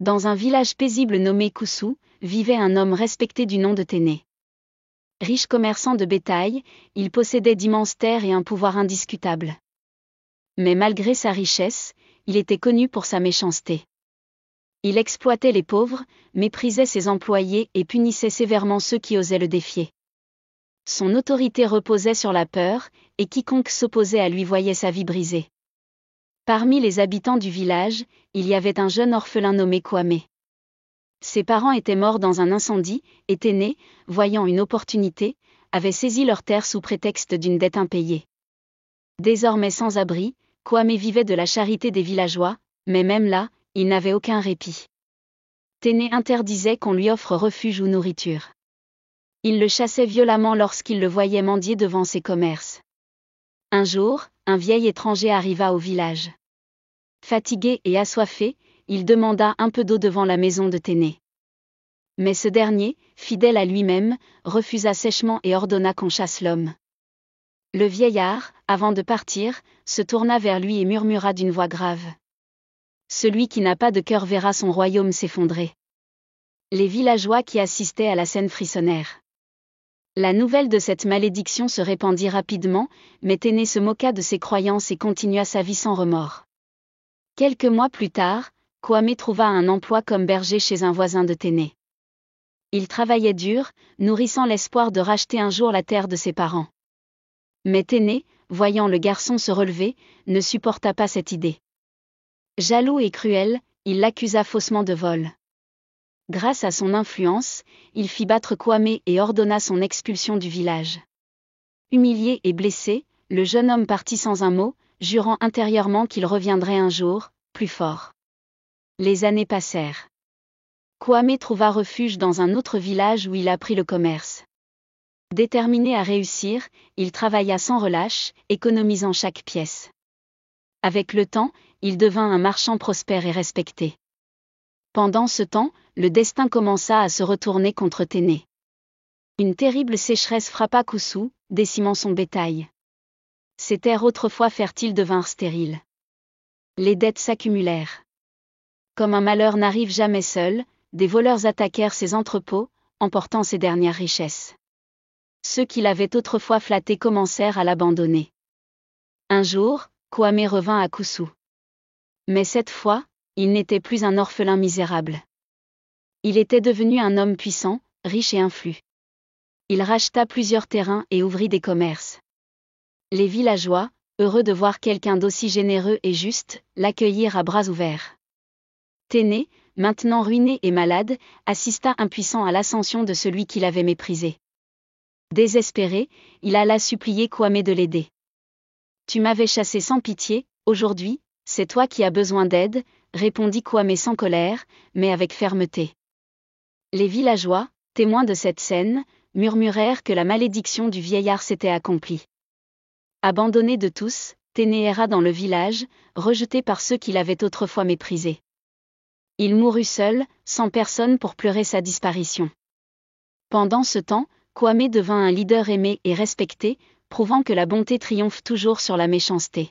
Dans un village paisible nommé Koussou, vivait un homme respecté du nom de Téné. Riche commerçant de bétail, il possédait d'immenses terres et un pouvoir indiscutable. Mais malgré sa richesse, il était connu pour sa méchanceté. Il exploitait les pauvres, méprisait ses employés et punissait sévèrement ceux qui osaient le défier. Son autorité reposait sur la peur, et quiconque s'opposait à lui voyait sa vie brisée. Parmi les habitants du village, il y avait un jeune orphelin nommé Kwame. Ses parents étaient morts dans un incendie, et Téné, voyant une opportunité, avait saisi leurs terres sous prétexte d'une dette impayée. Désormais sans abri, Kwame vivait de la charité des villageois, mais même là, il n'avait aucun répit. Téné interdisait qu'on lui offre refuge ou nourriture. Il le chassait violemment lorsqu'il le voyait mendier devant ses commerces. Un jour, un vieil étranger arriva au village. Fatigué et assoiffé, il demanda un peu d'eau devant la maison de Téné. Mais ce dernier, fidèle à lui-même, refusa sèchement et ordonna qu'on chasse l'homme. Le vieillard, avant de partir, se tourna vers lui et murmura d'une voix grave. « Celui qui n'a pas de cœur verra son royaume s'effondrer. » Les villageois qui assistaient à la scène frissonnèrent. La nouvelle de cette malédiction se répandit rapidement, mais Téné se moqua de ses croyances et continua sa vie sans remords. Quelques mois plus tard, Kwame trouva un emploi comme berger chez un voisin de Téné. Il travaillait dur, nourrissant l'espoir de racheter un jour la terre de ses parents. Mais Téné, voyant le garçon se relever, ne supporta pas cette idée. Jaloux et cruel, il l'accusa faussement de vol. Grâce à son influence, il fit battre Kwame et ordonna son expulsion du village. Humilié et blessé, le jeune homme partit sans un mot, jurant intérieurement qu'il reviendrait un jour, plus fort. Les années passèrent. Kwame trouva refuge dans un autre village où il apprit le commerce. Déterminé à réussir, il travailla sans relâche, économisant chaque pièce. Avec le temps, il devint un marchand prospère et respecté. Pendant ce temps, le destin commença à se retourner contre Téné. Une terrible sécheresse frappa Koussou, décimant son bétail. Ces terres autrefois fertiles devinrent stériles. Les dettes s'accumulèrent. Comme un malheur n'arrive jamais seul, des voleurs attaquèrent ses entrepôts, emportant ses dernières richesses. Ceux qui l'avaient autrefois flatté commencèrent à l'abandonner. Un jour, Kwame revint à Koussou. Mais cette fois, il n'était plus un orphelin misérable. Il était devenu un homme puissant, riche et influent. Il racheta plusieurs terrains et ouvrit des commerces. Les villageois, heureux de voir quelqu'un d'aussi généreux et juste, l'accueillirent à bras ouverts. Téné, maintenant ruiné et malade, assista impuissant à l'ascension de celui qui l'avait méprisé. Désespéré, il alla supplier Kwame de l'aider. « Tu m'avais chassé sans pitié, aujourd'hui, c'est toi qui as besoin d'aide, » répondit Kwame sans colère, mais avec fermeté. Les villageois, témoins de cette scène, murmurèrent que la malédiction du vieillard s'était accomplie. Abandonné de tous, Téné erra dans le village, rejeté par ceux qui l'avaient autrefois méprisé. Il mourut seul, sans personne pour pleurer sa disparition. Pendant ce temps, Kwame devint un leader aimé et respecté, prouvant que la bonté triomphe toujours sur la méchanceté.